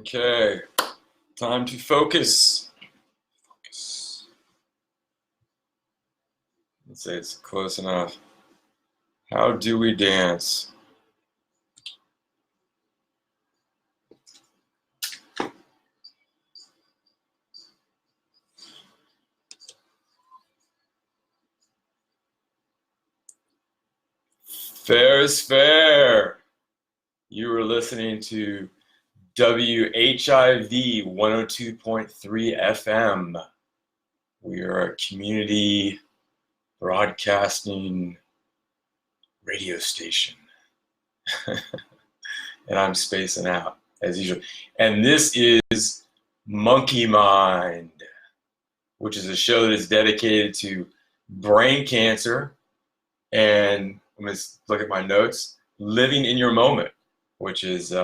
Okay, time to focus. Let's say it's close enough. How do we dance? Fair is fair. You were listening to WHIV 102.3 FM. We are a community broadcasting radio station. And I'm spacing out as usual. And this is Monkey Mind, which is a show that is dedicated to brain cancer and, I'm going to look at my notes, living in your moment, which is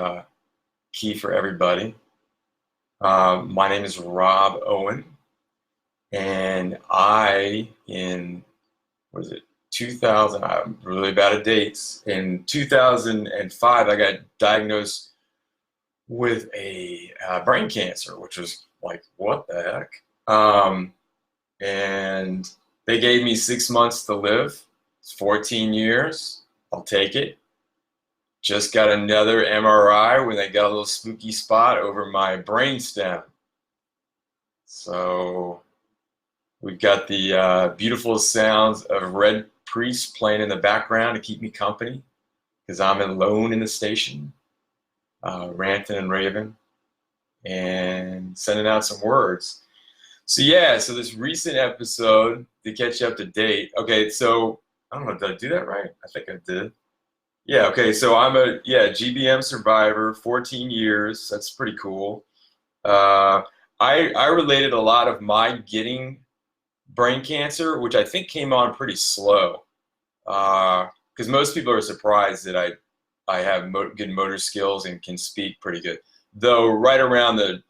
key for everybody. My name is Rob Owen, and in 2000, I'm really bad at dates. In 2005, I got diagnosed with a brain cancer, which was like, what the heck? And they gave me 6 months to live. It's 14 years. I'll take it. Just got another MRI when they got a little spooky spot over my brainstem. So we've got the beautiful sounds of Red Priest playing in the background to keep me company because I'm alone in the station, ranting and raving and sending out some words. So this recent episode, to catch you up to date. Okay, so I don't know, did I do that right? I think I did. Yeah, okay, so I'm a GBM survivor, 14 years. That's pretty cool. I related a lot of my getting brain cancer, which I think came on pretty slow, because most people are surprised that I have good motor skills and can speak pretty good. Though right around the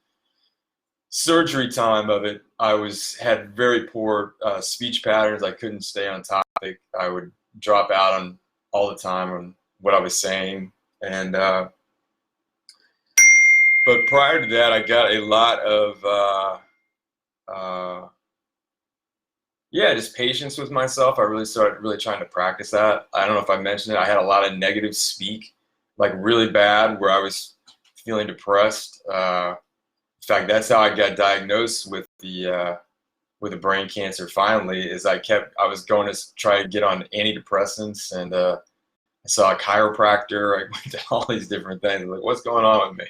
surgery time of it, I had very poor speech patterns. I couldn't stay on topic. I would drop out on all the time on what I was saying, and but prior to that, I got a lot of just patience with myself. I really started trying to practice that. I don't know if I mentioned it. I had a lot of negative speak, like really bad, where I was feeling depressed. In fact, that's how I got diagnosed with the brain cancer. Finally, is I was going to try to get on antidepressants, and I saw a chiropractor. I went to all these different things. Like, what's going on with me?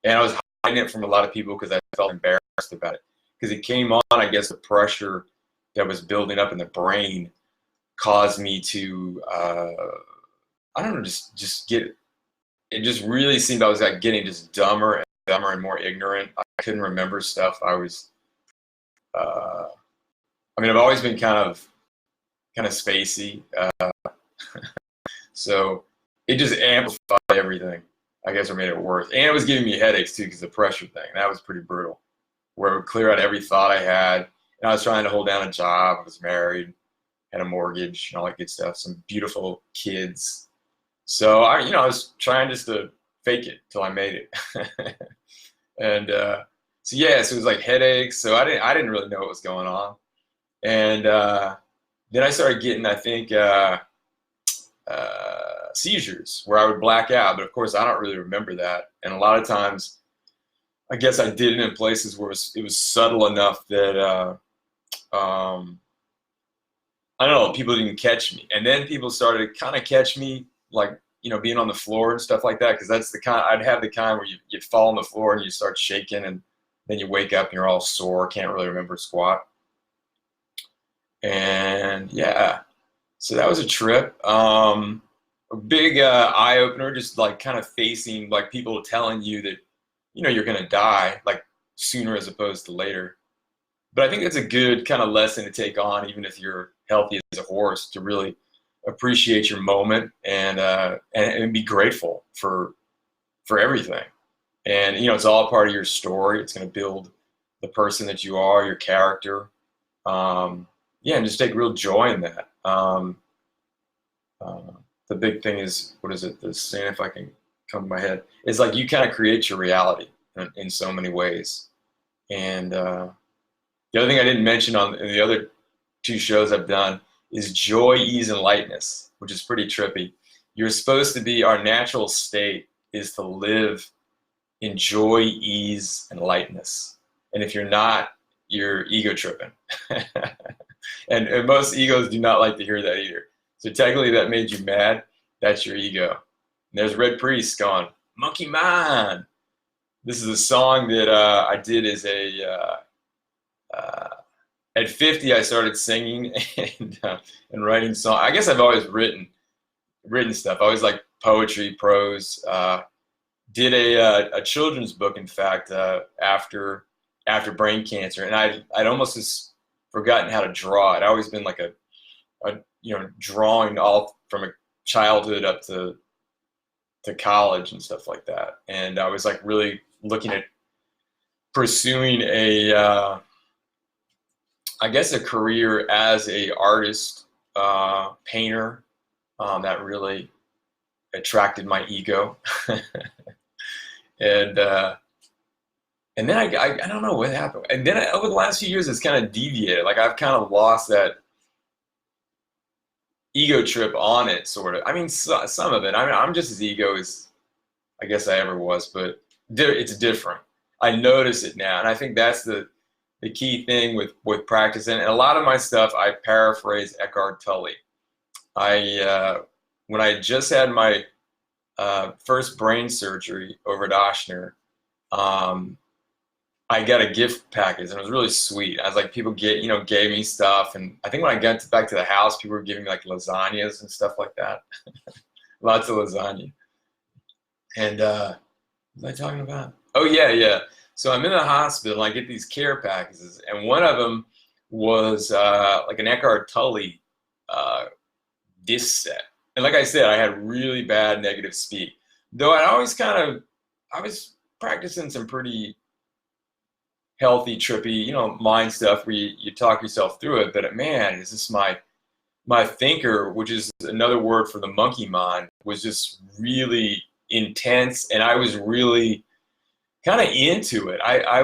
And I was hiding it from a lot of people because I felt embarrassed about it. Because it came on, I guess, the pressure that was building up in the brain caused me to, I don't know, just get. It just really seemed I was like getting just dumber and more ignorant. I couldn't remember stuff. I was, I've always been kind of spacey, so it just amplified everything, I guess, or made it worse. And it was giving me headaches too, because the pressure thing, that was pretty brutal, where it would clear out every thought I had. And I was trying to hold down a job. I was married, had a mortgage, and all that good stuff. Some beautiful kids. So I was trying just to fake it till I made it. And so it was like headaches. So I didn't really know what was going on. And then I started getting, I think, seizures where I would black out. But of course, I don't really remember that. And a lot of times, I guess I did it in places where it was subtle enough that I don't know, people didn't catch me. And then people started to kind of catch me, like, being on the floor and stuff like that, because that's the kind, I'd have the kind where you fall on the floor and you start shaking, and then you wake up and you're all sore, can't really remember squat. And so that was a trip. A big eye opener, just like kind of facing like people telling you that, you're going to die, like sooner as opposed to later. But I think that's a good kind of lesson to take on, even if you're healthy as a horse, to really appreciate your moment and be grateful for everything. And it's all part of your story. It's going to build the person that you are, your character. And just take real joy in that. The big thing is, what is it? The saying, if I can come to my head, is like you kind of create your reality. in so many ways. And the other thing I didn't mention on the other two shows I've done is joy, ease, and lightness, which is pretty trippy. You're supposed to be, our natural state is to live in joy, ease, and lightness. And if you're not, you're ego tripping. and most egos do not like to hear that either. So technically that made you mad, that's your ego. And there's Red Priest going, Monkey Man. This is a song that I did as a, at 50 I started singing and writing songs. I guess I've always written stuff. I always like poetry, prose. Did a children's book, in fact, after brain cancer, and I'd almost just forgotten how to draw. I'd always been like a drawing all from a childhood up to college and stuff like that. And I was like really looking at pursuing a I guess a career as a artist, painter. That really attracted my ego. and then I don't know what happened. And then over the last few years, it's kind of deviated. Like I've kind of lost that ego trip on it, sort of. I mean, some of it. I mean, I'm just as ego as I guess I ever was, but it's different. I notice it now, and I think that's the key thing with practicing. And a lot of my stuff, I paraphrase Eckhart Tolle. When I just had my first brain surgery over at Ochsner, I got a gift package, and it was really sweet. I was like, people gave me stuff, and I think when I got back to the house, people were giving me like lasagnas and stuff like that. Lots of lasagna. And what was I talking about? Oh yeah. So I'm in the hospital, and I get these care packages, and one of them was like an Eckhart Tolle disc set. And like I said, I had really bad negative speak. Though I was practicing some pretty healthy, trippy, mind stuff where you talk yourself through it. But man, is this my thinker, which is another word for the monkey mind, was just really intense, and I was really kind of into it. I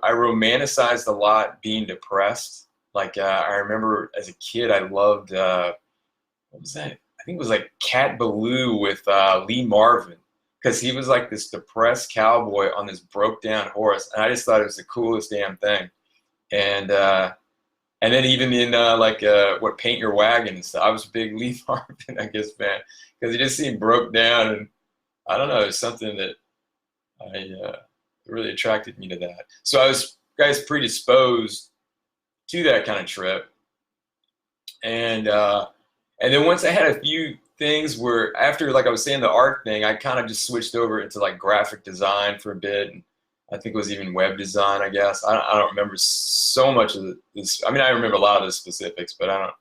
romanticized a lot being depressed. Like I remember as a kid, I loved what was that? I think it was like Cat Ballou with Lee Marvin, because he was like this depressed cowboy on this broke down horse, and I just thought it was the coolest damn thing. And then even in what Paint Your Wagon and stuff, I was a big Lee Marvin, I guess, fan, because he just seemed broke down, and I don't know, it's something that really attracted me to that. So I was predisposed to that kind of trip, and then once I had a few things where after, like I was saying, the art thing, I kind of just switched over into like graphic design for a bit, and I think it was even web design, I guess. I don't remember so much of this. I mean, I remember a lot of the specifics, but I don't.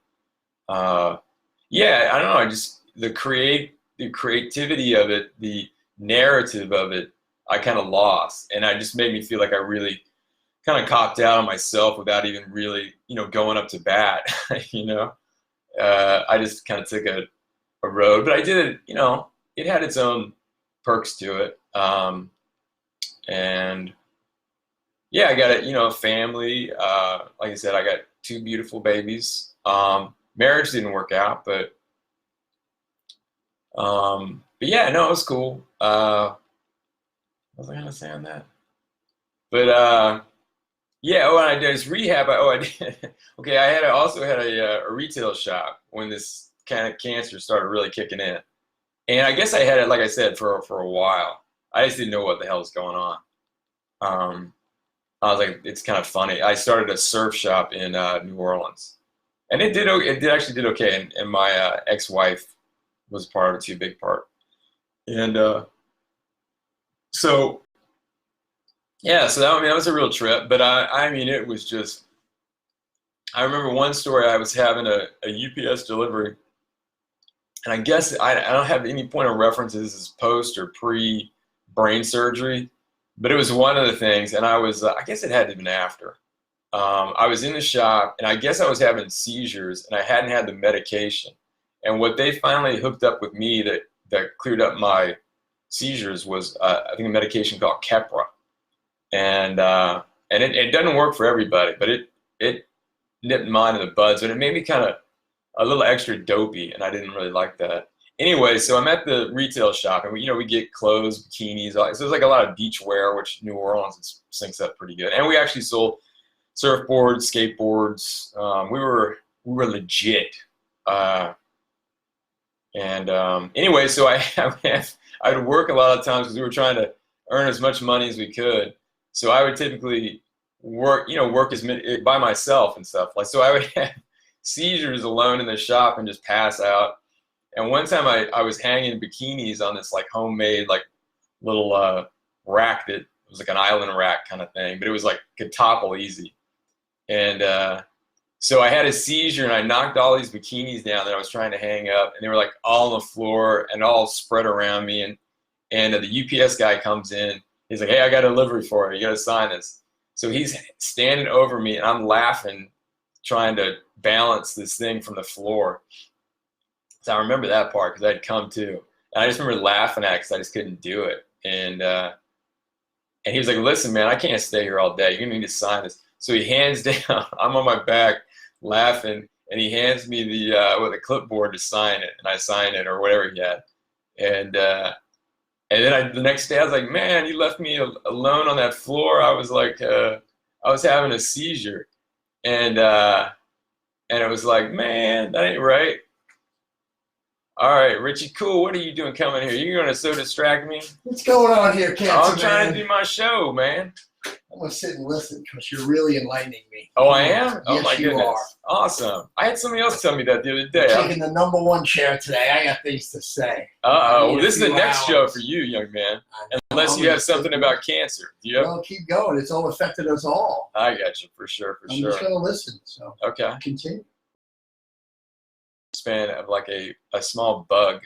I don't know. I just the creativity of it, the narrative of it, I kind of lost, and it just made me feel like I really kind of copped out on myself without even really, going up to bat. I just kind of took a road, but I did it. It had its own perks to it. And yeah, I got a family. Like I said, I got 2 beautiful babies. Marriage didn't work out, but yeah, no, it was cool. What was I gonna say on that? But yeah. Oh, and I did this rehab. I did. Okay, I also had a retail shop when this kind of cancer started really kicking in, and I guess I had it, like I said, for a while. I just didn't know what the hell was going on. I was like, it's kind of funny. I started a surf shop in New Orleans, and it actually did okay. And my ex-wife was part of it too, big part. And so yeah, so that was a real trip. But I mean, it was just. I remember one story. I was having a UPS delivery, and I guess I don't have any point of references as post or pre brain surgery, but it was one of the things, and I guess it had to have been after. I was in the shop, and I guess I was having seizures, and I hadn't had the medication. And what they finally hooked up with me that cleared up my seizures was I think a medication called Keppra, and it doesn't work for everybody, but it nipped mine in the bud, and it made me kind of a little extra dopey, and I didn't really like that. Anyway, so I'm at the retail shop, and we get clothes, bikinis, so there's like a lot of beach wear, which New Orleans syncs up pretty good. And we actually sold surfboards, skateboards. We were legit. Anyway, so I would work a lot of times because we were trying to earn as much money as we could. So I would typically work by myself and stuff. Like, so I would have seizures alone in the shop and just pass out. And one time I was hanging bikinis on this like homemade like little rack that was like an island rack kind of thing, but it was like could topple easy. And so I had a seizure and I knocked all these bikinis down that I was trying to hang up, and they were like all on the floor and all spread around me. And the UPS guy comes in. He's like, "Hey, I got a delivery for you. You got to sign this." So he's standing over me, and I'm laughing, trying to balance this thing from the floor. So I remember that part because I'd come to. And I just remember laughing at it because I just couldn't do it. And he was like, "Listen, man, I can't stay here all day. You're going to need to sign this." So he hands down, I'm on my back laughing, and he hands me the clipboard to sign it. And I sign it or whatever he had. And then the next day I was like, "Man, you left me alone on that floor." I was like, I was having a seizure. And it was like, "Man, that ain't right." All right, Richie, cool. What are you doing coming here? You're going to so distract me? What's going on here, Cancer? I'm trying to do my show, man. I'm going to sit and listen because you're really enlightening me. Oh, I am? Yes, oh, my goodness. Are. Awesome. I had somebody else tell me that the other day. I'm taking the #1 chair today. I got things to say. Uh-oh. Well, this is the next show for you, young man. Unless you have something about cancer. Do you have? Well, keep going. It's all affected us all. I got you, for sure, I'm just going to listen. So okay. Continue. Span of like a small bug.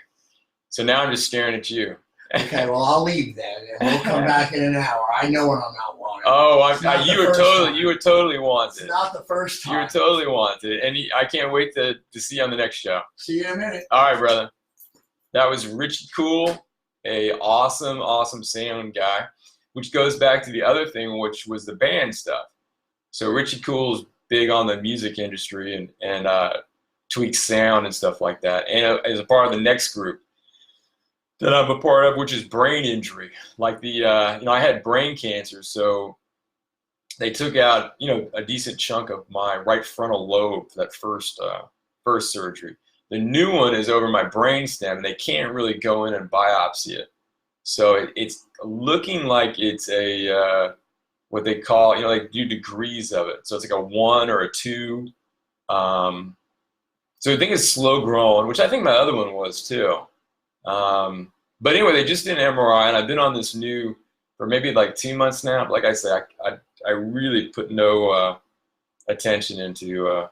So now I'm just staring at you. Okay, well, I'll leave then, and we'll come back in an hour. I know when I'm not wanted. Oh, you were totally wanted. It's not the first time. You were totally wanted, and I can't wait to see you on the next show. See you in a minute. All right, brother. That was Richie Cool, a awesome sound guy, which goes back to the other thing, which was the band stuff. So Richie Cool's big on the music industry and tweaks sound and stuff like that, and as a part of the next group that I'm a part of, which is brain injury. Like I had brain cancer, so they took out, a decent chunk of my right frontal lobe for that first surgery. The new one is over my brainstem, and they can't really go in and biopsy it. So it's looking like it's a what they call, they do degrees of it. So it's like a 1 or a 2. So I think it's slow growing, which I think my other one was too. But anyway, they just did an MRI, and I've been on this new for maybe like 2 months now. But like I said, I really put no attention into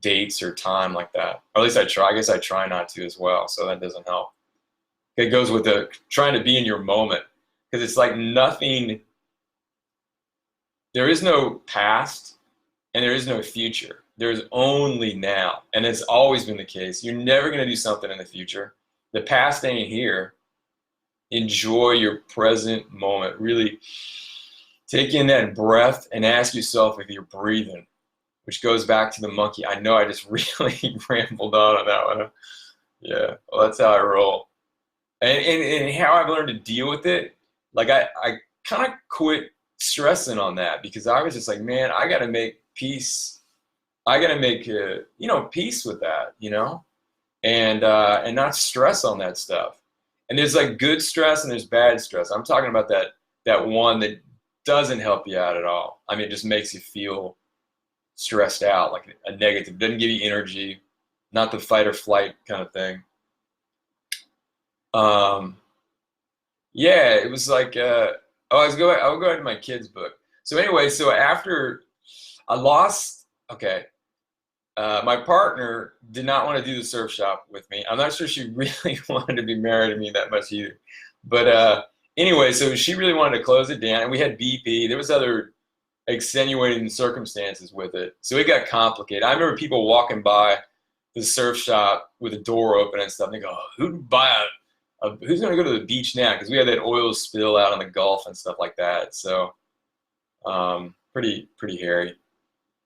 dates or time like that. Or at least I try. I guess I try not to as well, so that doesn't help. It goes with trying to be in your moment, because it's like nothing. There is no past, and there is no future. There's only now, and it's always been the case. You're never going to do something in the future. The past ain't here. Enjoy your present moment. Really take in that breath and ask yourself if you're breathing, which goes back to the monkey. I know I just really rambled on that one. Yeah, well, that's how I roll. And how I've learned to deal with it, like I kind of quit stressing on that, because I was just like, man, I got to make peace. I got to make peace with that, and not stress on that stuff. And there's like good stress and there's bad stress. I'm talking about that one that doesn't help you out at all. I mean, it just makes you feel stressed out, like a negative. Doesn't give you energy, not the fight or flight kind of thing. Yeah, it was like, I'll go into my kid's book. So anyway, so after I lost, my partner did not want to do the surf shop with me. I'm not sure she really wanted to be married to me that much either. But anyway, so she really wanted to close it down, and we had BP. There was other extenuating circumstances with it. So it got complicated. I remember people walking by the surf shop with the door open and stuff, and they go, "Who'd buy who's going to go to the beach now? Because we had that oil spill out in the Gulf and stuff like that. So pretty hairy.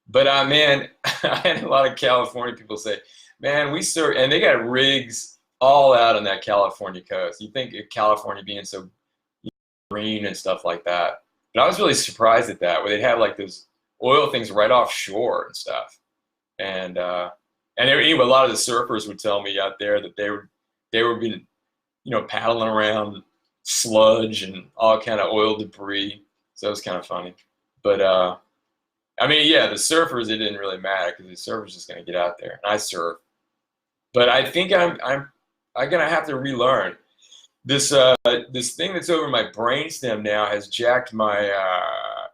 But man, I had a lot of California people say, man, we surf, and they got rigs all out on that California coast. You think of California being so green and stuff like that. But I was really surprised at that, where they'd have like those oil things right offshore and stuff. And anyway, a lot of the surfers would tell me out there that they were being, paddling around sludge and all kind of oil debris. So it was kind of funny. But I mean, yeah, the surfers, it didn't really matter because the surfers just gonna get out there, and I surf. But I think I'm gonna have to relearn this this thing that's over my brainstem now has jacked my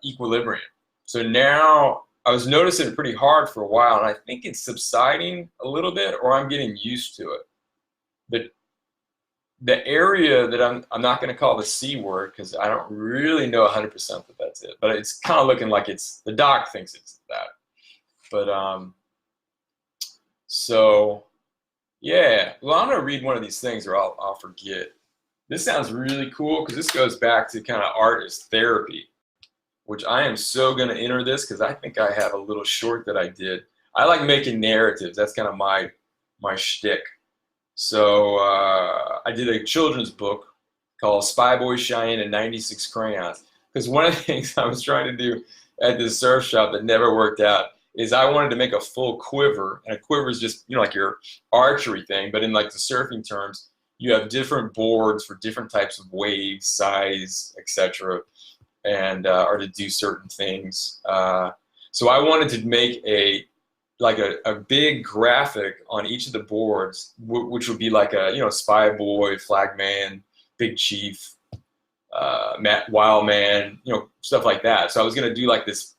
equilibrium. So now I was noticing it pretty hard for a while, and I think it's subsiding a little bit, or I'm getting used to it. The area that I'm not going to call the C word because I don't really know 100% that that's it, but it's kind of looking like it's, the doc thinks it's that. But so yeah, well, I'm going to read one of these things or I'll forget. This sounds really cool because this goes back to kind of art as therapy, which I am so going to enter this because I think I have a little short that I did. I like making narratives. That's kind of my shtick. So I did a children's book called Spy Boy Cheyenne and 96 Crayons. Because one of the things I was trying to do at this surf shop that never worked out is I wanted to make a full quiver. And a quiver is just, like your archery thing. But in like the surfing terms, you have different boards for different types of waves, size, etc. And or to do certain things. So I wanted to make a big graphic on each of the boards, which would be like a spy boy, flag man, big chief, wild man, stuff like that. So I was gonna do like this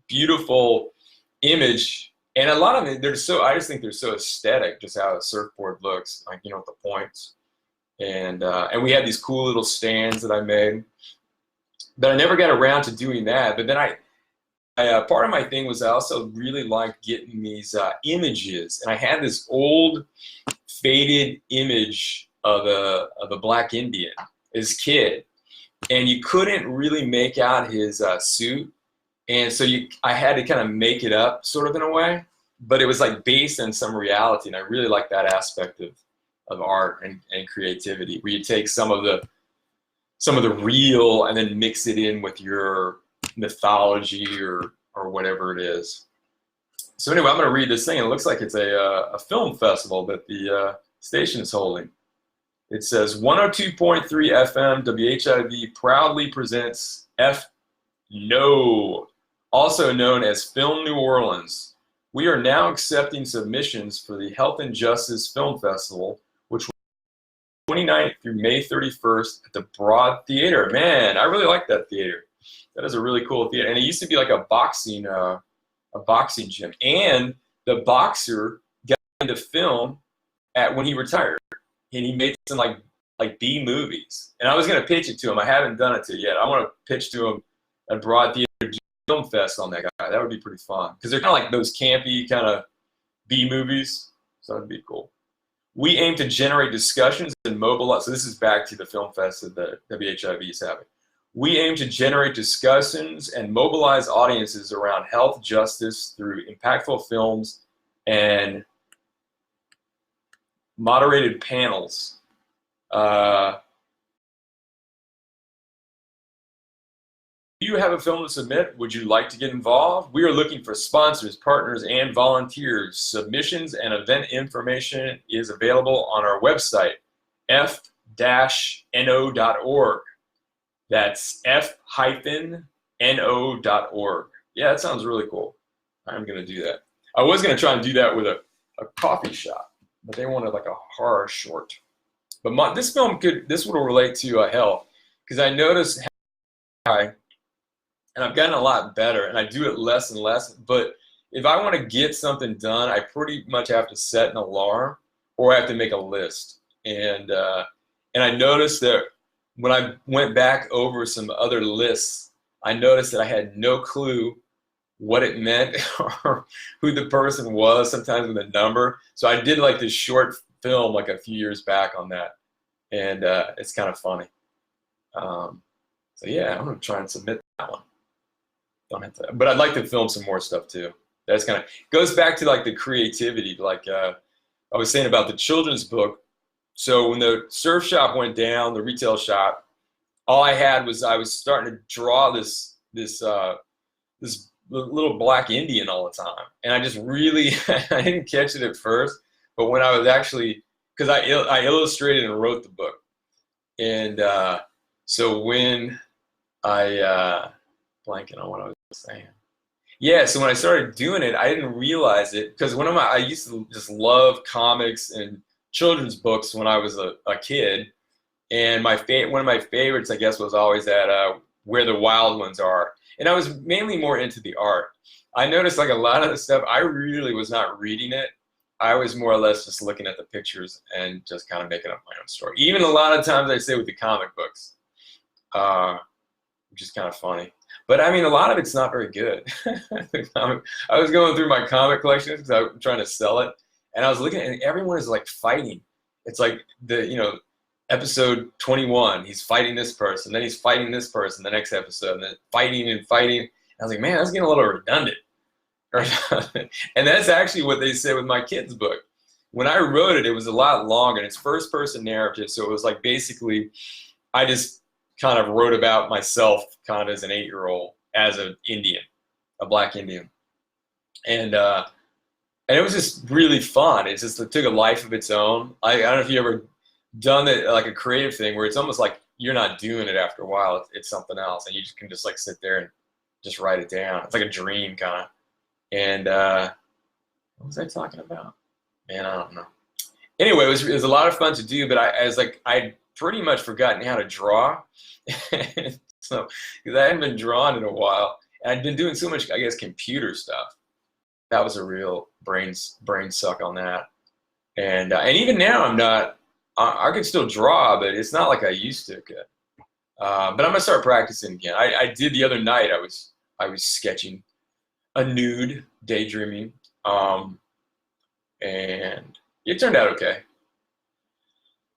beautiful image, and a lot of it, I just think they're so aesthetic, just how a surfboard looks, like with the points, and we had these cool little stands that I made, but I never got around to doing that. But then part of my thing was I also really liked getting these images, and I had this old faded image of a black Indian as a kid, and you couldn't really make out his suit, and so I had to kind of make it up sort of in a way, but it was like based on some reality, and I really like that aspect of art and creativity, where you take some of the real and then mix it in with your mythology or whatever it is. So anyway, I'm going to read this thing. It looks like it's a film festival that the station is holding. It says 102.3 FM WHIV proudly presents No, also known as Film New Orleans. We are now accepting submissions for the Health and Justice Film Festival, which will be 29th through May 31st at the Broad Theater. Man, I really like that theater. That is a really cool theater, and it used to be like a boxing gym. And the boxer got into film when he retired, and he made some like B movies. And I was gonna pitch it to him. I haven't done it yet. I want to pitch to him at Broad Theater Film Fest on that guy. That would be pretty fun because they're kind of like those campy kind of B movies. So that'd be cool. We aim to generate discussions and mobilize. So this is back to the film fest that the WHIV is having. We aim to generate discussions and mobilize audiences around health justice through impactful films and moderated panels. If you have a film to submit, would you like to get involved? We are looking for sponsors, partners, and volunteers. Submissions and event information is available on our website, f-no.org. That's f-no.org. Yeah, that sounds really cool. I'm going to do that. I was going to try and do that with a coffee shop, but they wanted like a horror short. But this would relate to health, because I noticed and I've gotten a lot better, and I do it less and less. But if I want to get something done, I pretty much have to set an alarm, or I have to make a list. And I noticed that when I went back over some other lists, I noticed that I had no clue what it meant or who the person was, sometimes with a number. So I did like this short film like a few years back on that. and it's kind of funny. So yeah, I'm gonna try and submit that one. Don't have to, but I'd like to film some more stuff too. That's kind of goes back to like the creativity, like I was saying about the children's book. So when the surf shop went down, the retail shop, all I had was I was starting to draw this little black Indian all the time, and I just really I didn't catch it at first, but when I was actually because I illustrated and wrote the book, and so when I blanking on what I was saying. Yeah, so when I started doing it, I didn't realize it because I used to just love comics and children's books when I was a kid, and one of my favorites, I guess, was always that Where the Wild Ones Are, and I was mainly more into the art. I noticed like a lot of the stuff, I really was not reading it. I was more or less just looking at the pictures and just kind of making up my own story. Even a lot of times I say with the comic books, which is kind of funny. But I mean, a lot of it's not very good. I was going through my comic collections because I was trying to sell it, and I was looking, and everyone is like fighting. It's like episode 21, he's fighting this person, then he's fighting this person the next episode, and then fighting and fighting. And I was like, man, that's getting a little redundant. And that's actually what they said with my kids' book. When I wrote it, it was a lot longer, and it's first-person narrative, so it was like basically, I just kind of wrote about myself kind of as an 8-year-old, as an Indian, a black Indian. And it was just really fun. It took a life of its own. I don't know if you ever done it like a creative thing where it's almost like you're not doing it after a while. It's something else, and you just can just like sit there and just write it down. It's like a dream kind of. And what was I talking about? Man, I don't know. Anyway, it was a lot of fun to do, but I'd pretty much forgotten how to draw. So, because I hadn't been drawing in a while, and I'd been doing so much, I guess, computer stuff. That was a real brain suck on that. And even now, I'm not. I could still draw, but it's not like I used to. But I'm gonna start practicing again. I did the other night. I was sketching a nude, daydreaming, and it turned out okay.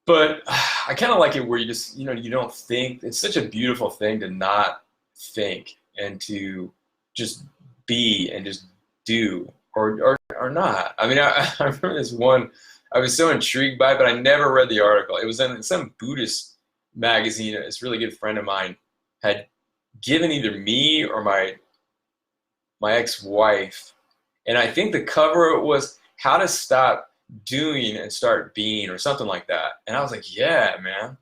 But I kind of like it where you just, you don't think. It's such a beautiful thing to not think and to just be and just do or not. I mean, I remember this one I was so intrigued by, but I never read the article. It was in some Buddhist magazine. This really good friend of mine had given either me or my ex-wife, and I think the cover was How to Stop Doing and Start Being or something like that. And I was like, yeah, man.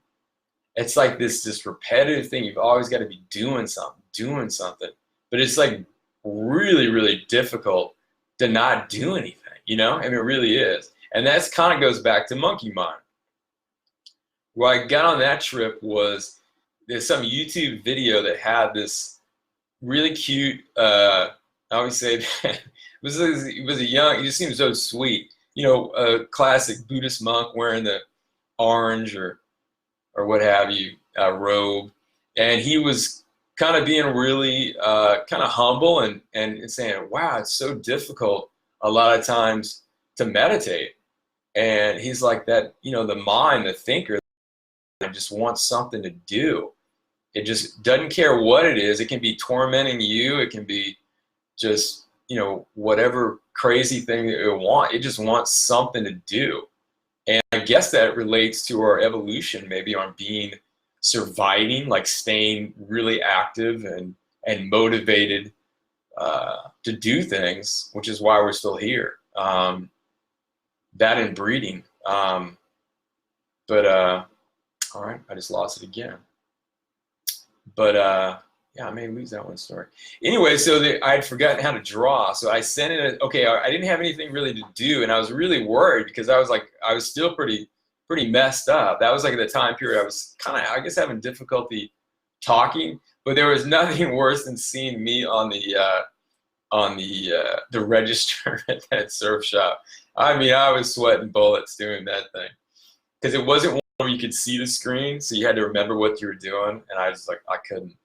It's like this repetitive thing. You've always got to be doing something. But it's like really, really difficult to not do anything, I mean, it really is. And that's kind of goes back to Monkey Mind. Where I got on that trip was there's some YouTube video that had this really cute, I always say that it was a young, he just seemed so sweet. A classic Buddhist monk wearing the orange or what have you, robe. And he was kind of being really kind of humble and saying, wow, it's so difficult a lot of times to meditate. And he's like that, the mind, the thinker, just wants something to do. It just doesn't care what it is. It can be tormenting you. It can be just, whatever crazy thing that it wants. It just wants something to do. And I guess that relates to our evolution, maybe on surviving, like staying really active and motivated to do things, which is why we're still here. That and breeding. But all right, I just lost it again. But yeah, I may lose that one story. Anyway, so I had forgotten how to draw, so I sent in I didn't have anything really to do, and I was really worried because I was still pretty messed up. That was like the time period I was kind of, I guess, having difficulty talking, but there was nothing worse than seeing me on the register at that surf shop. I mean, I was sweating bullets doing that thing because it wasn't one where you could see the screen, so you had to remember what you were doing, and I just I couldn't.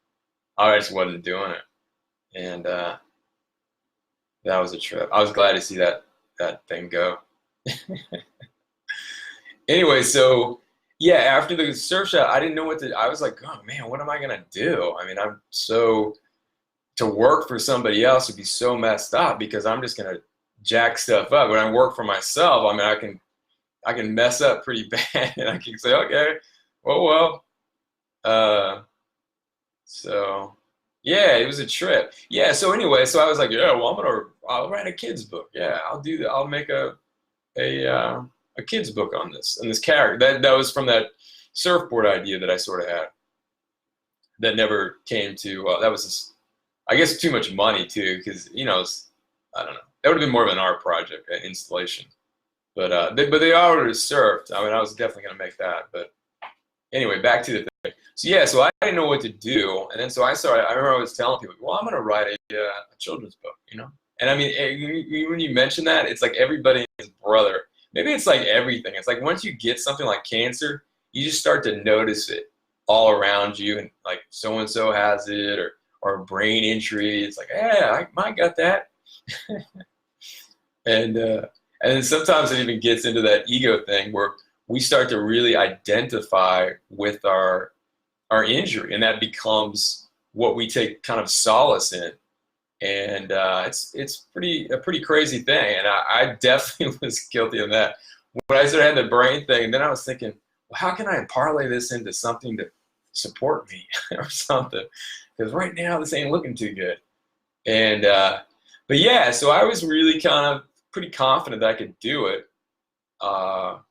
I just wasn't doing it, and that was a trip. I was glad to see that thing go. Anyway, so yeah, after the surf shop, I didn't know what to. I was like, oh man, what am I gonna do? I mean, I'm so to work for somebody else would be so messed up because I'm just gonna jack stuff up. When I work for myself, I mean, I can mess up pretty bad, and I can say, okay, well. Uh, so yeah, it was a trip. Yeah. So anyway, so I was like, yeah, well, I'll write a kids book. Yeah, I'll do that. I'll make a a kids book on this character. That was from that surfboard idea that I sort of had that never came to. That was just, I guess, too much money too, because I don't know. That would have been more of an art project, an installation. But they already surfed. I mean, I was definitely gonna make that. But anyway, back to the thing. So yeah, so I didn't know what to do, and then so I started. I remember I was telling people, well, I'm gonna write a children's book, And I mean, when you mention that, it's like everybody and his brother. Maybe it's like everything. It's like once you get something like cancer, you just start to notice it all around you, and like so and so has it, or a brain injury. It's like, yeah, I got that, and then sometimes it even gets into that ego thing where we start to really identify with our injury, and that becomes what we take kind of solace in. And it's a pretty crazy thing, and I definitely was guilty of that. When I started having the brain thing, then I was thinking, well, how can I parlay this into something to support me or something? Because right now this ain't looking too good. And but yeah, so I was really kind of pretty confident that I could do it, or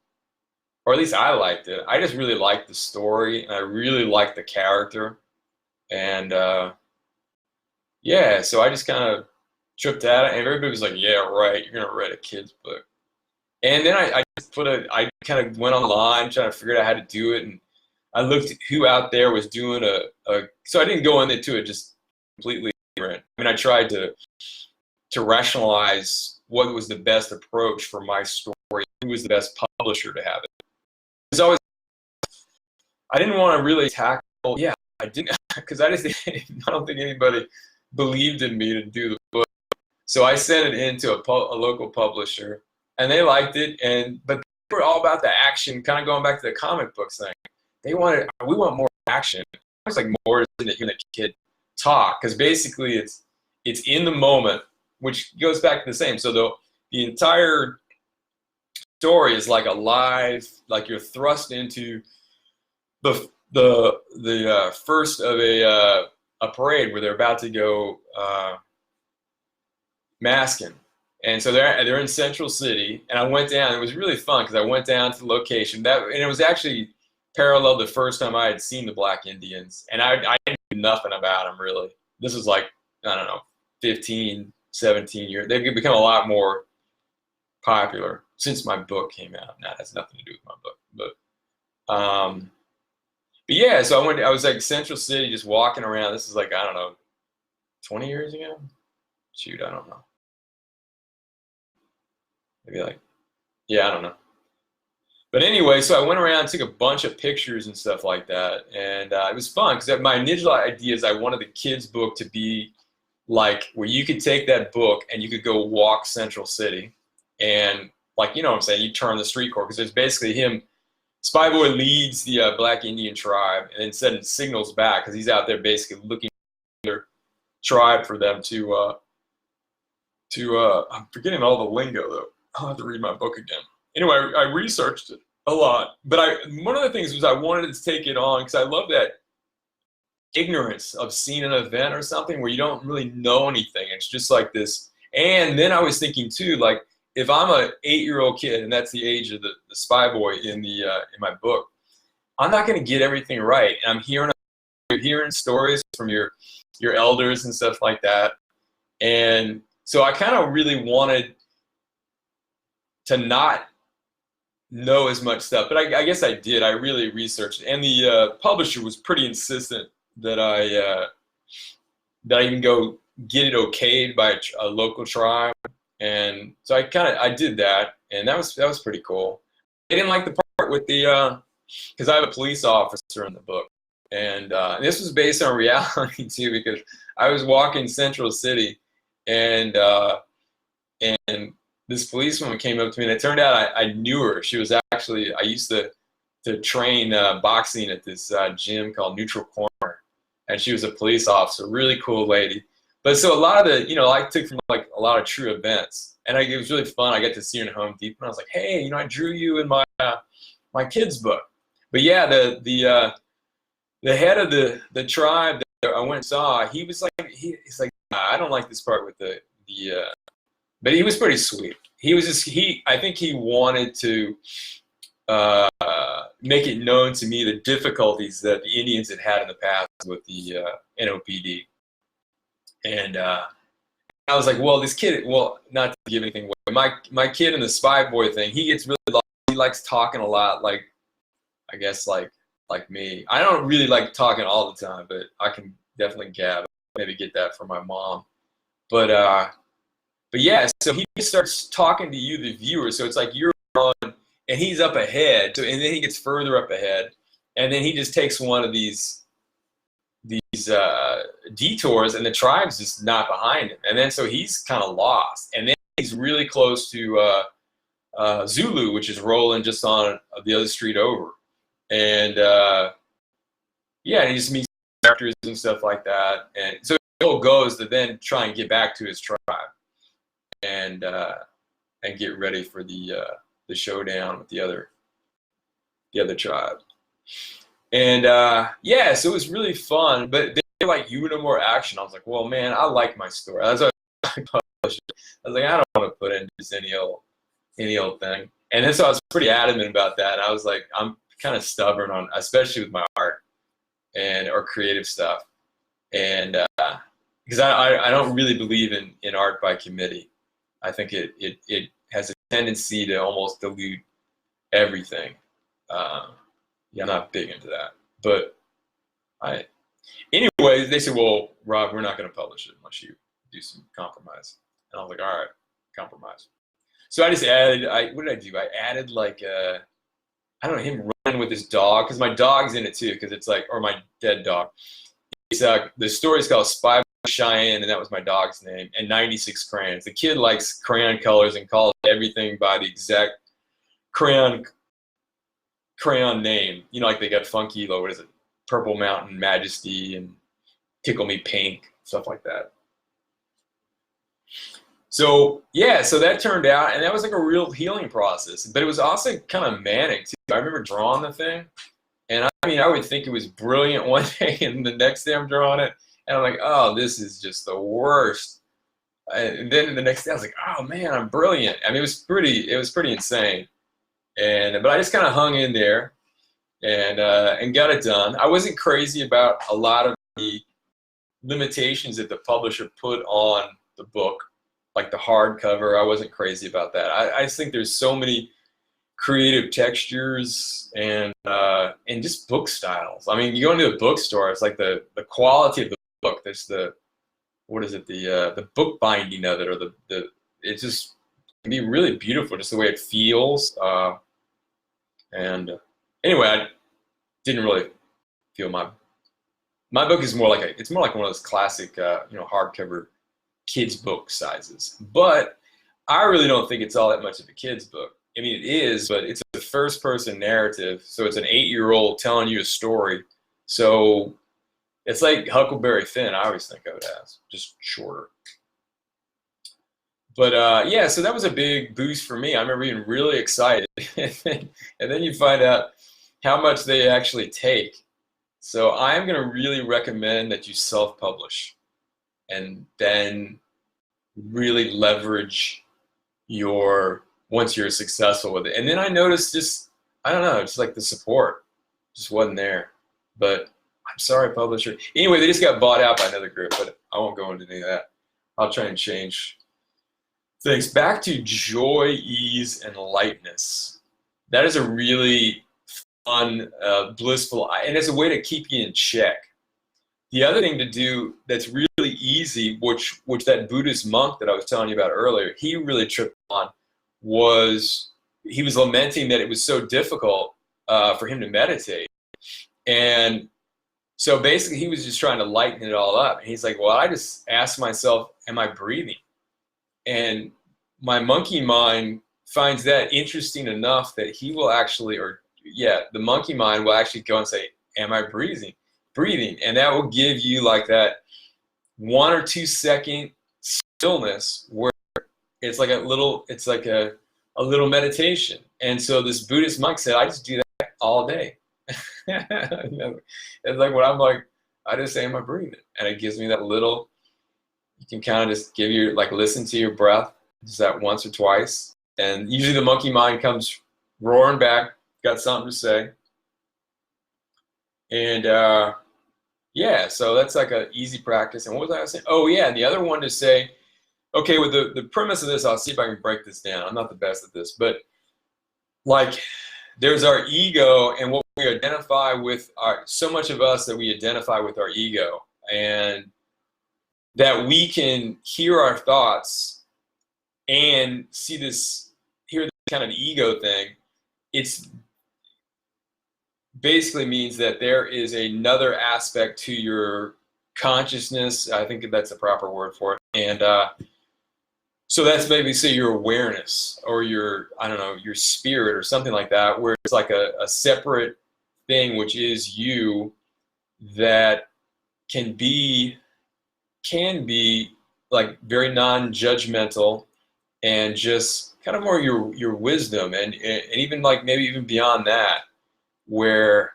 at least I liked it. I just really liked the story, and I really liked the character, and yeah, so I just kind of tripped at it, and everybody was like, "Yeah, right, you're gonna write a kids book." And then I kind of went online trying to figure out how to do it, and I looked at who out there was doing so I didn't go into it just completely ignorant. I mean, I tried to rationalize what was the best approach for my story, who was the best publisher to have it. It was always, I didn't want to really tackle, yeah, I didn't, because I don't think anybody believed in me to do the book. So I sent it into a local publisher, and they liked it, but they were all about the action, kind of going back to the comic books thing. We want more action. It's like more than hearing the kid talk, because basically it's in the moment, which goes back to the same. So the entire story is like alive, like you're thrust into the first of a parade where they're about to go masking. And so they're in Central City, and I went down. It was really fun because I went down to the location and it was actually parallel the first time I had seen the Black Indians, and I didn't know nothing about them really. This was like, I don't know, 15, 17 years. They've become a lot more popular since my book came out. Now, that has nothing to do with my book, but yeah. So I was like Central City, just walking around. This is like, I don't know, 20 years ago. Shoot, I don't know. Maybe like, yeah, I don't know. But anyway, so I went around, took a bunch of pictures and stuff like that, and it was fun because my initial idea is I wanted the kids' book to be like where you could take that book and you could go walk Central City, and like, you know what I'm saying, you turn the street corner because there's basically him. Spy Boy leads the Black Indian tribe, and instead it signals back because he's out there basically looking for their tribe for them to I'm forgetting all the lingo though. I'll have to read my book again. Anyway, I researched it a lot, but one of the things was I wanted to take it on because I love that ignorance of seeing an event or something where you don't really know anything. It's just like this. And then I was thinking too, like if I'm a 8-year-old kid, and that's the age of the Spy Boy in my book, I'm not going to get everything right. And I'm hearing stories from your elders and stuff like that, and so I kind of really wanted to not know as much stuff, but I guess I did. I really researched it, and the publisher was pretty insistent that I even go get it okayed by a local tribe, and so I did that, and that was pretty cool. I didn't like the part with the because I have a police officer in the book, and this was based on reality too, because I was walking Central City, and this policewoman came up to me, and it turned out I knew her. She was actually, I used to to train boxing at this gym called Neutral Corner, and she was a police officer, really cool lady. But so a lot of the, I took from like a lot of true events, and it was really fun. I got to see her in Home Depot, and I was like, hey, I drew you in my kids' book. But yeah, the head of the tribe that I went and saw, he was like, he's like, I don't like this part with but he was pretty sweet. He was just, I think he wanted to make it known to me the difficulties that the Indians had had in the past with the NOPD. And I was like, well, this kid, not to give anything away, my kid in the spy boy thing, he gets really lost. He likes talking a lot, like, I guess like me. I don't really like talking all the time, but I can definitely gab. Maybe get that from my mom. But yeah, so he starts talking to you, the viewer. So it's like you're on, and he's up ahead. So, and then he gets further up ahead, and then he just takes one of these detours, and the tribe's just not behind him. And then so he's kind of lost. And then he's really close to Zulu, which is rolling just on the other street over. And yeah, and he just meets characters and stuff like that. And so the goal goes to then try and get back to his tribe and get ready for the showdown with the other tribe. And yeah, so it was really fun. But they were like, you would have more action. I was like, well, man, I like my story. I was like, I don't want to put in just any old thing. And then so I was pretty adamant about that. And I was like, I'm kind of stubborn on, especially with my art or creative stuff. And because I don't really believe in art by committee. I think it has a tendency to almost dilute everything. Yeah, I'm not big into that. But anyways, they said, well, Rob, we're not going to publish it unless you do some compromise. And I was like, all right, compromise. So I just added, what did I do? I added like, I don't know, him running with his dog, because my dog's in it too, because it's like, or my dead dog. It's, the story's called Spy by Cheyenne, and that was my dog's name, and 96 crayons. The kid likes crayon colors and calls everything by the exact crayon name. Like they got Funky, what is it? Purple Mountain Majesty and Tickle Me Pink, stuff like that. So yeah, so that turned out, and that was like a real healing process. But it was also kind of manic too. I remember drawing the thing, and I would think it was brilliant one day, and the next day I'm drawing it, and I'm like, oh, this is just the worst. And then the next day I was like, oh man, I'm brilliant. It was pretty insane. But I just kind of hung in there, and got it done. I wasn't crazy about a lot of the limitations that the publisher put on the book, like the hardcover. I wasn't crazy about that. I just think there's so many creative textures and just book styles. You go into a bookstore, it's like the quality of the book. There's the book binding of it, or it just can be really beautiful, just the way it feels. And anyway, I didn't really feel my book is more like one of those classic hardcover kids book sizes. But I really don't think it's all that much of a kid's book. It is, but it's a first person narrative, so it's an 8-year-old telling you a story. So it's like Huckleberry Finn. I always think of it as just shorter. But yeah, so that was a big boost for me. I remember being really excited. And then you find out how much they actually take. So I'm going to really recommend that you self-publish and then really leverage once you're successful with it. And then I noticed just like the support just wasn't there. But I'm sorry, publisher. Anyway, they just got bought out by another group, but I won't go into any of that. I'll try and change things. Back to joy, ease, and lightness. That is a really fun, blissful, and it's a way to keep you in check. The other thing to do that's really easy, which that Buddhist monk that I was telling you about earlier, he really tripped on, was he was lamenting that it was so difficult for him to meditate. And so basically he was just trying to lighten it all up. And he's like, well, I just asked myself, am I breathing? And my monkey mind finds that interesting enough that he will actually, or the monkey mind will actually go and say, am I breathing? And that will give you like that 1 or 2 second stillness where it's like a little meditation. And so this Buddhist monk said, I just do that all day. It's like when I'm like, I just say, am I breathing? And it gives me that little, you can kind of just listen to your breath, just that once or twice. And usually the monkey mind comes roaring back, got something to say. And so that's like an easy practice. And what was I saying? Oh yeah, and the other one to say, okay, with the premise of this, I'll see if I can break this down. I'm not the best at this, but like there's our ego and what we identify with, so much of us that we identify with our ego, and that we can hear our thoughts and hear this kind of ego thing. It's basically means that there is another aspect to your consciousness. I think that's the proper word for it. And so that's maybe say your awareness or your spirit or something like that, where it's like a separate thing, which is you, that can be like very non-judgmental and just kind of more your wisdom and even like maybe even beyond that, where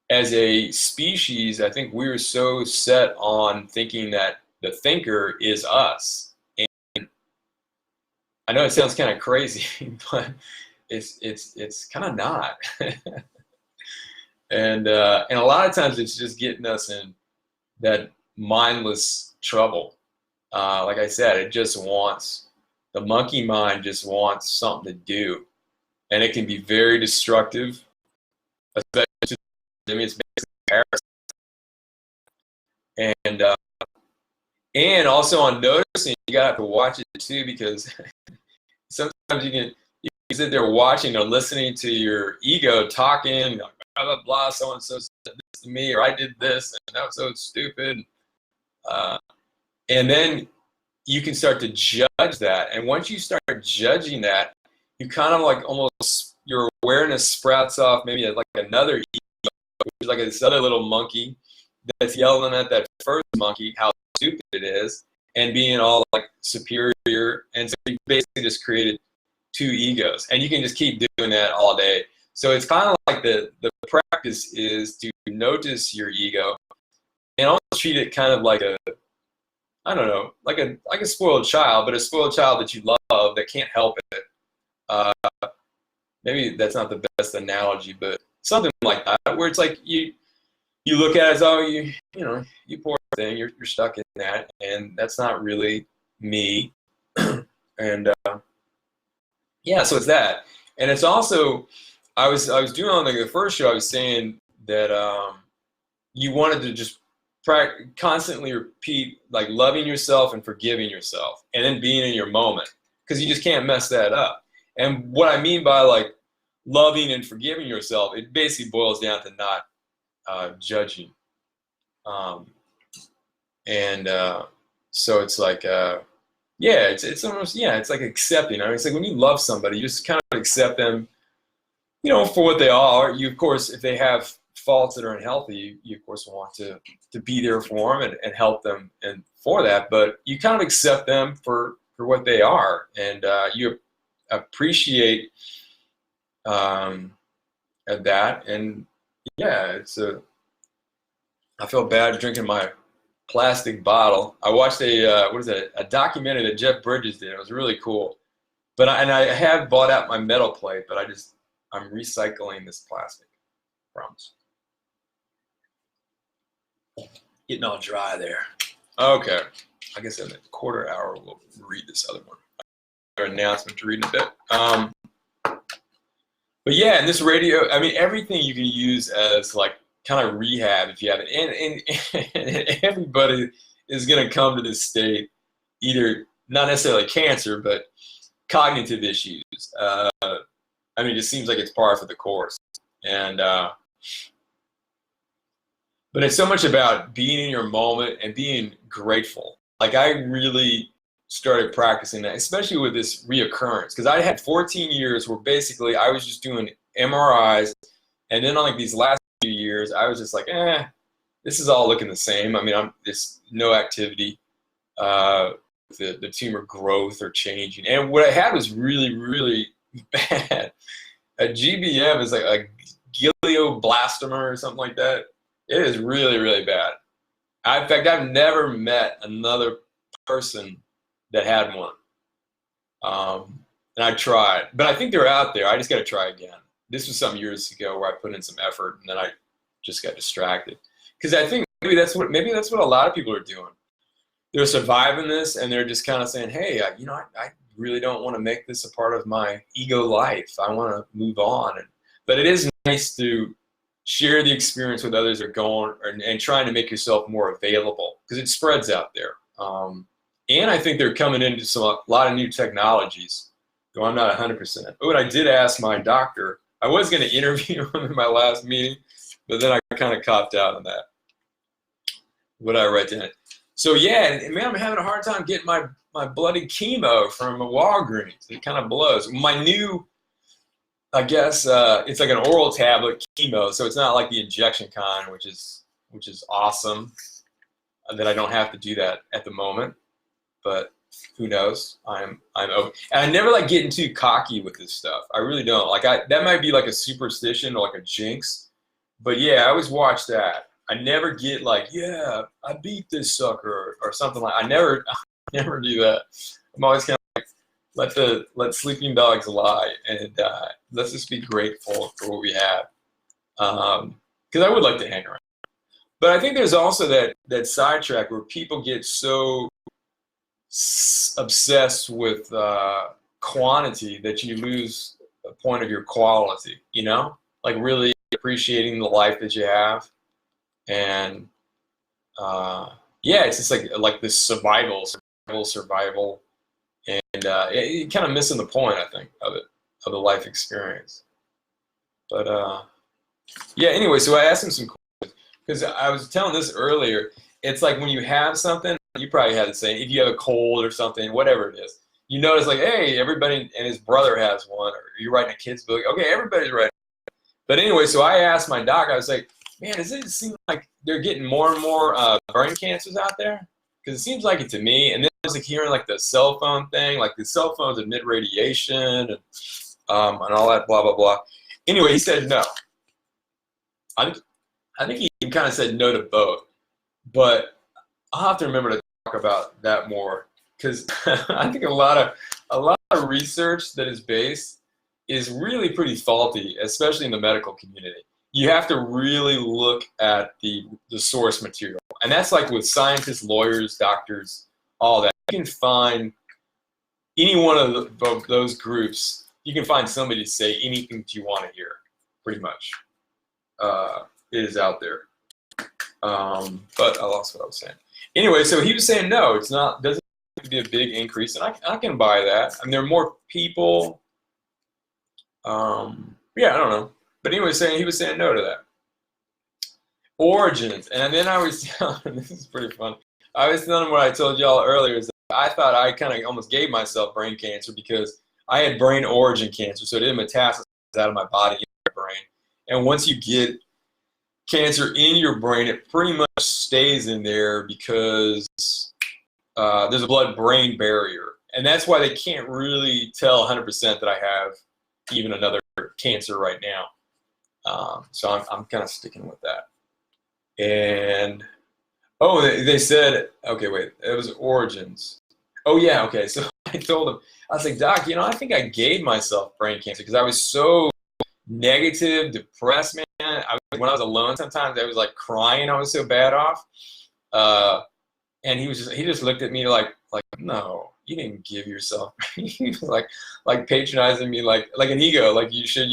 as a species, I think we're so set on thinking that the thinker is us. And I know it sounds kind of crazy, but it's kind of not. And a lot of times it's just getting us in that mindless trouble. Like I said, the monkey mind just wants something to do, and it can be very destructive. Especially, it's basically parasites. And also on noticing, you gotta have to watch it too, because sometimes you can sit there watching or listening to your ego talking, like, blah blah blah, so and so said this to me, or I did this, and that was so stupid. And then you can start to judge that, and once you start judging that, you kind of like almost your awareness sprouts off maybe like another ego, which is like this other little monkey that's yelling at that first monkey how stupid it is and being all like superior. And so you basically just created 2 egos, and you can just keep doing that all day. So it's kind of like the practice is to notice your ego and almost treat it kind of like like a spoiled child, but a spoiled child that you love that can't help it. Maybe that's not the best analogy, but something like that, where it's like you look at it as, oh, you poor thing, you're stuck in that, and that's not really me. And so it's that, and it's also I was doing on the first show. I was saying that you wanted to just constantly repeat like loving yourself and forgiving yourself, and then being in your moment, because you just can't mess that up. And what I mean by like loving and forgiving yourself, it basically boils down to not judging. So it's like, it's almost, it's like accepting. I mean, it's like when you love somebody, you just kind of accept them, for what they are. You, of course, if they have faults that are unhealthy, you of course want to be there for them and help them and for that. But you kind of accept them for what they are, and you appreciate at that. And I feel bad drinking my plastic bottle. I watched a documentary that Jeff Bridges did. It was really cool. But I have bought out my metal plate, but I'm recycling this plastic. Promise. Getting all dry there. Okay. I guess in a quarter hour we'll read this other one. Our announcement to read in a bit. But yeah, in this radio, I mean, everything you can use as like kind of rehab if you have it. And everybody is going to come to this state, either not necessarily cancer, but cognitive issues. I mean, it just seems like it's par for the course. And but it's so much about being in your moment and being grateful. Like I really started practicing that, especially with this reoccurrence, because I had 14 years where basically I was just doing MRIs, and then on like these last few years, I was just like, this is all looking the same. I mean, I'm just no activity. The tumor growth or changing. And what I had was really, really bad. A GBM is like a glioblastoma or something like that. It is really, really bad. In fact, I've never met another person that had one. And I tried, but I think they're out there. I just got to try again. This was some years ago where I put in some effort and then I just got distracted. Because I think maybe that's what a lot of people are doing. They're surviving this and they're just kind of saying, hey, I really don't want to make this a part of my ego life. I want to move on. But it is nice to share the experience with others that are going and trying to make yourself more available because it spreads out there. And I think they're coming into a lot of new technologies, though I'm not 100%. But I did ask my doctor, I was going to interview him in my last meeting, but then I kind of copped out on that. What I write down. So yeah, man, I'm having a hard time getting my bloody chemo from a Walgreens. It kind of blows. My new, I guess, it's like an oral tablet chemo, so it's not like the injection kind, which is awesome. That I don't have to do that at the moment, but who knows? I'm open. And I never like getting too cocky with this stuff. I really don't. Like that might be like a superstition or like a jinx, but yeah, I always watch that. I never get like, yeah, I beat this sucker or something like. I never do that. I'm always kind of like, let sleeping dogs lie, and let's just be grateful for what we have. Because I would like to hang around, but I think there's also that sidetrack where people get so obsessed with quantity that you lose a point of your quality. You know, like really appreciating the life that you have. And yeah, it's just like this survival, and it kind of missing the point, I think, of the life experience. But yeah, anyway, so I asked him some questions because I was telling this earlier. It's like when you have something, you probably had the same. If you have a cold or something, whatever it is, you notice like, hey, everybody and his brother has one, or you're writing a kid's book. Okay, everybody's writing. But anyway, so I asked my doc. I was like, man, does it seem like they're getting more and more brain cancers out there? Because it seems like it to me. And then I was like hearing like the cell phone thing, like the cell phones emit radiation and all that, blah, blah, blah. Anyway, he said no. I think he kind of said no to both. But I'll have to remember to talk about that more because I think a lot of research that is based is really pretty faulty, especially in the medical community. You have to really look at the source material. And that's like with scientists, lawyers, doctors, all that. You can find any one of those groups, you can find somebody to say anything that you want to hear, pretty much. It is out there. But I lost what I was saying. Anyway, so he was saying no, doesn't have to be a big increase. And I can buy that. I mean, there are more people. Yeah, I don't know. But anyway, he was saying no to that. Origins. And then I was telling him, this is pretty fun. I was telling him what I told y'all earlier is that I thought I kind of almost gave myself brain cancer because I had brain origin cancer. So it didn't metastasize out of my body in my brain. And once you get cancer in your brain, it pretty much stays in there because there's a blood-brain barrier. And that's why they can't really tell 100% that I have even another cancer right now. So I'm kind of sticking with that. And they said, okay, wait, it was origins. Oh yeah, okay. So I told him, I was like, Doc, I think I gave myself brain cancer because I was so negative, depressed, man. When I was alone, sometimes I was like crying. I was so bad off. And he just looked at me like no, you didn't give yourself. He was like patronizing me like an ego, like you should.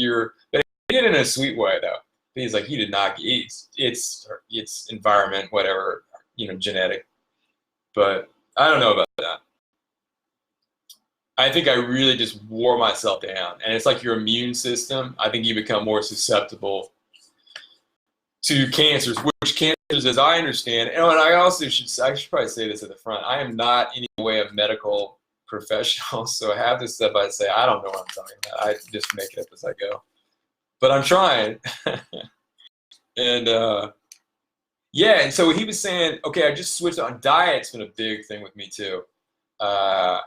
But he did it in a sweet way though. He's like, you did not. It's environment, whatever, genetic. But I don't know about that. I think I really just wore myself down, and it's like your immune system. I think you become more susceptible to cancers, which cancers, as I understand, and I also should probably say this at the front. I am not in any way a medical professional, so half this stuff I say, I don't know what I'm talking about. I just make it up as I go. but I'm trying. And yeah, and so he was saying, okay, I just switched on. Diet's been a big thing with me too. I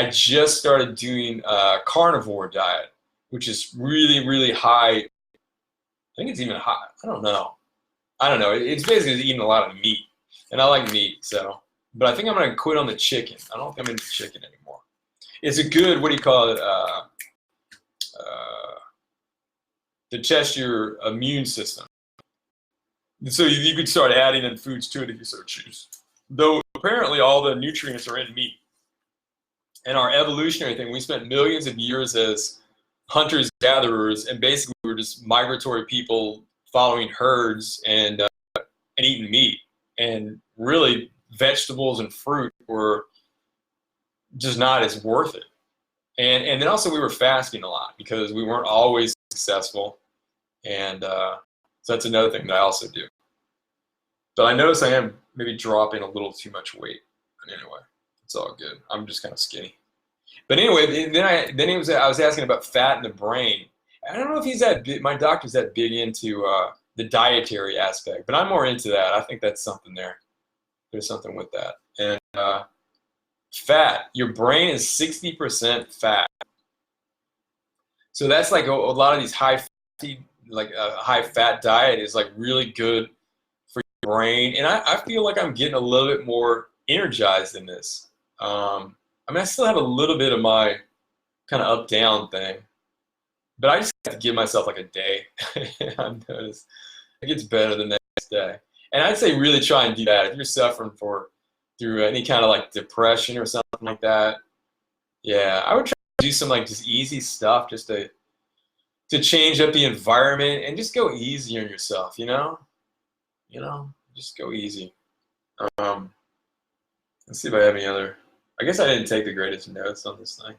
just started doing a carnivore diet, which is really, really high. I think it's even high. I don't know. It's basically eating a lot of meat, and I like meat. So, but I think I'm gonna quit on the chicken. I don't think I'm into chicken anymore. It's a good, what do you call it? To test your immune system. So you could start adding in foods to it if you so choose. Though apparently all the nutrients are in meat. And our evolutionary thing, we spent millions of years as hunters gatherers, and basically we were just migratory people following herds and eating meat. And really, vegetables and fruit were just not as worth it. And then also we were fasting a lot because we weren't always successful. And so that's another thing that I also do. But I notice I am maybe dropping a little too much weight. But anyway, it's all good. I'm just kind of skinny. But anyway, I was asking about fat in the brain. I don't know if he's that big. My doctor's that big into the dietary aspect, but I'm more into that. I think that's something there. There's something with that. And fat, your brain is 60% fat. So that's like a lot of these high fat diet is like really good for your brain. And I feel like I'm getting a little bit more energized in this. I mean, I still have a little bit of my kind of up down thing, but I just have to give myself like a day. I've noticed it gets better the next day. And I'd say really try and do that if you're suffering through any kind of like depression or something like that. Yeah, I would try to do some like just easy stuff just to change up the environment and just go easy on yourself, just go easy. Let's see if I have any other. I guess I didn't take the greatest notes on this thing.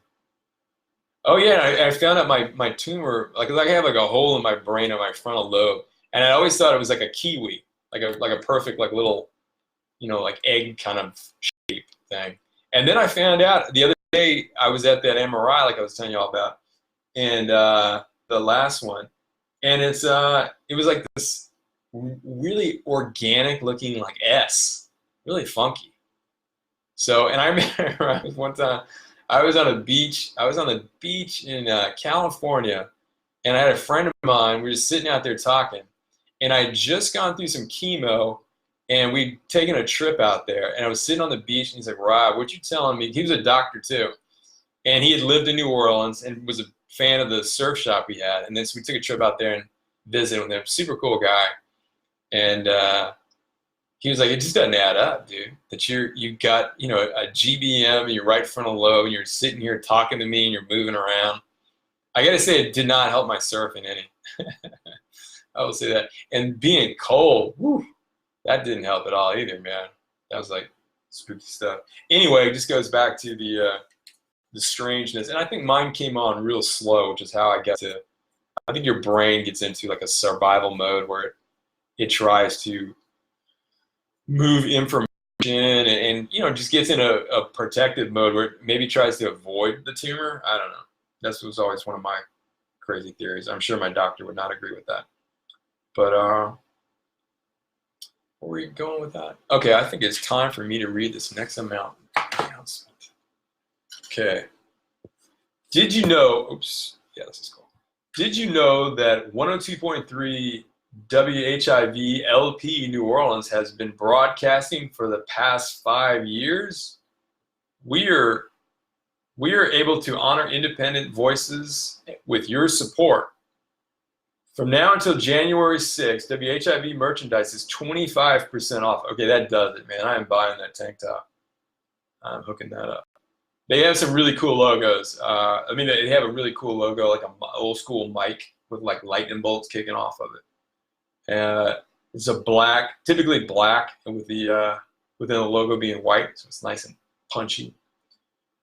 Oh yeah, I found out my tumor, like I have like a hole in my brain on my frontal lobe, and I always thought it was like a kiwi, like a perfect like little, like egg kind of shape thing. And then I found out the other day I was at that MRI, like I was telling you all about, and the last one, and it was like this really organic looking like S, really funky. So, and I remember one time I was on a beach. I was on the beach in California, and I had a friend of mine. We were just sitting out there talking, and I had just gone through some chemo, and we'd taken a trip out there. And I was sitting on the beach, and he's like, "Rob, what you telling me?" He was a doctor too, and he had lived in New Orleans and was a fan of the surf shop we had. And then so we took a trip out there and visited with him. Super cool guy, and he was like, "It just doesn't add up, dude. That you got a GBM in your right frontal lobe, and you're sitting here talking to me, and you're moving around." I gotta say, it did not help my surfing any. I will say that. And being cold, whew, that didn't help at all either, man. That was like spooky stuff. Anyway, it just goes back to the strangeness, and I think mine came on real slow, which is how I get to. I think your brain gets into like a survival mode where it tries to move information and just gets in a protective mode where it maybe tries to avoid the tumor. I don't know. That was always one of my crazy theories. I'm sure my doctor would not agree with that. But where were you going with that? Okay, I think it's time for me to read this next announcement. Okay. Did you know? Oops. Yeah, this is cool. Did you know that 102.3 WHIV LP New Orleans has been broadcasting for the past 5 years? We are able to honor independent voices with your support. From now until January 6th, WHIV merchandise is 25% off. Okay, that does it, man. I am buying that tank top. I'm hooking that up. They have some really cool logos. They have a really cool logo, like an old school mic with like lightning bolts kicking off of it. It's typically black, and with the within the logo being white, so it's nice and punchy.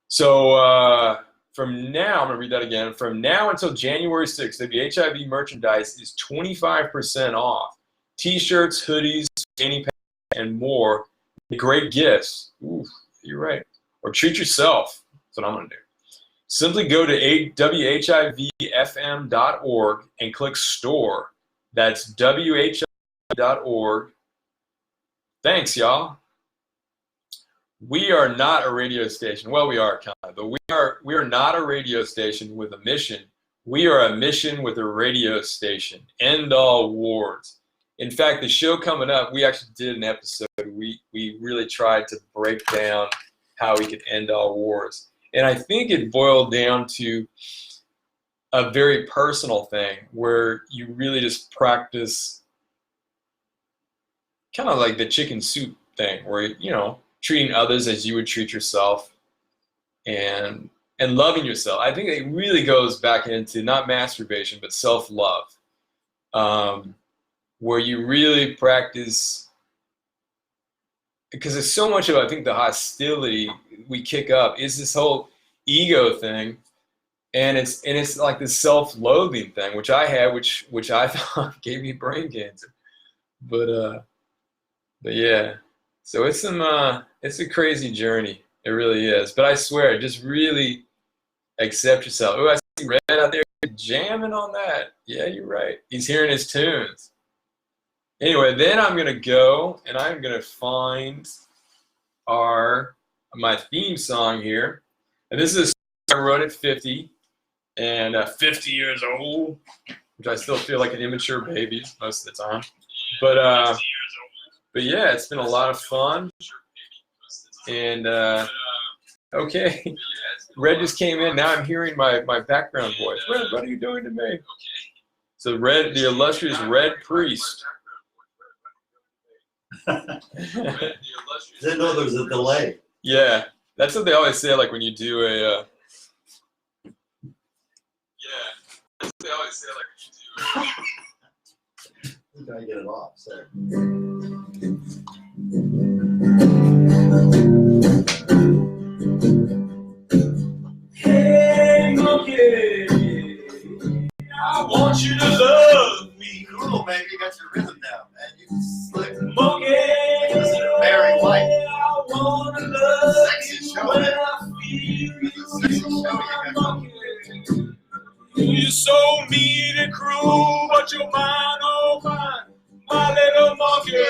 So from now, I'm gonna read that again. From now until January 6th, WHIV merchandise is 25% off. T-shirts, hoodies, fanny packs, and more. Great gifts. Ooh, you're right. Or treat yourself. That's what I'm gonna do. simply go to WHIVFM.org and click store. That's WHIV.org. Thanks, y'all. We are not a radio station. Well, we are kind of, but we are not a radio station with a mission. We are a mission with a radio station. End all wars. In fact, the show coming up, we actually did an episode. We really tried to break down how we could end all wars. And I think it boiled down to a very personal thing where you really just practice kind of like the chicken soup thing where, you know, treating others as you would treat yourself and loving yourself. I think it really goes back into not masturbation, but self-love, where you really practice, because there's so much of, I think, the hostility we kick up is this whole ego thing, and it's like this self-loathing thing, which I had, which I thought gave me brain cancer, but yeah. So it's a crazy journey. It really is. But I swear, just really accept yourself. Oh, I see Red out there jamming on that. Yeah, you're right. He's hearing his tunes. Anyway, then I'm gonna go and I'm gonna find my theme song here. And this is a song I wrote at 50 and 50 years old, which I still feel like an immature baby most of the time. But yeah, it's been a lot of fun. And okay, Red just came in. Now I'm hearing my background voice. Red, what are you doing to me? So Red, the illustrious Red Priest. Didn't know there was a delay. Yeah, that's what they always say. Like when you do a. Yeah, that's what they always say. Like when you do. I'm trying to get it off. So. Hey, monkey, I want you to love me. Cool, man. You got your rhythm down, man. You slick. Monkey, Listen to Barry White. I want to love Sexy you show, when man. I feel you. Sexy show you got Monkey. You're so mean and cruel, but you're mine, oh mine, my little monkey.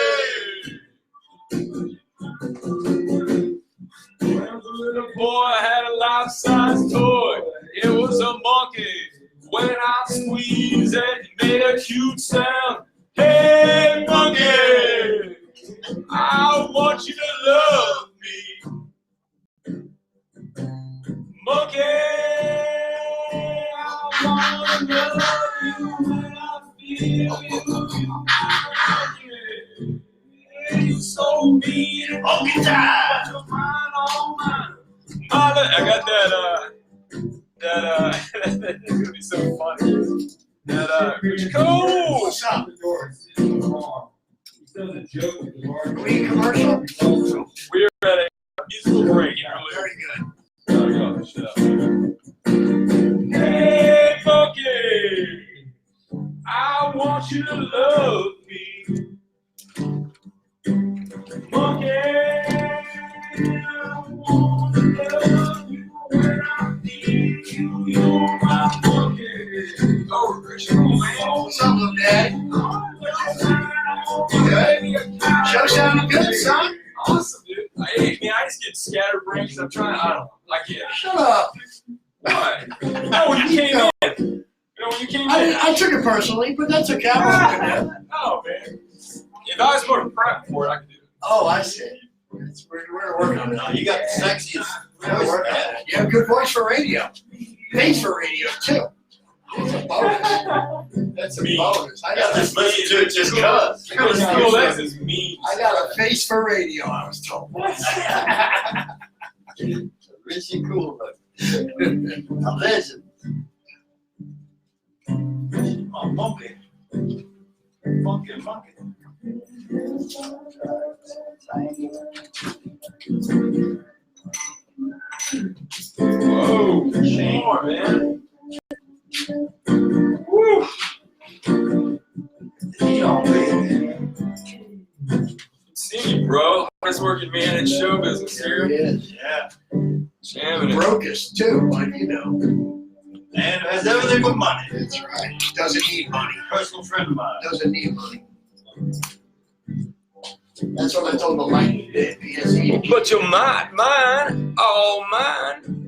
When I was a little boy, I had a life-size toy. It was a monkey. When I squeezed it, it made a cute sound. Hey, monkey, I want you to love me. Monkey, I want to love you when I feel you. You're so mean and monkey time. You're mine, all mine. I got that's gonna be so funny. Rich Cole! What's up? The doors. He does a joke with the bar. We commercial? We're at a musical break. Very good. Shut up. Hey, monkey, I want you to love me. Monkey, I want to love you when I need you. You're my monkey. Oh, Rich Cole, man. What's up, little dad? Good. Show sounded good, son. Awesome, dude. Hey, man, I just get scatterbrained because I'm trying. I can't. Shut up. Why? No, when you came in. When you came in. I took it personally, but that's okay. I'm working there. No, man. If I was more to prep for it, I could do it. Oh, I see. We're working on it. now. You got the sexiest We're voice, working on man. it. You have a good voice for radio. Bass for radio, too. It's a bonus. That's a Me. bonus. I I got just a, listen to it just cause. Cool, that's just mean. I got a face for radio, I was told. Richie Cool, but a legend. Oh, monkey. Monkey. Whoa, more, man. Woo. See you, bro. Hardest working man in show business There here. it is. Yeah. Jamming it. Brokest too, but you know. And has everything but money. That's right. Doesn't need money. Personal friend of mine. Doesn't need money. That's what I told the light. Yes, he But you're mine, all mine.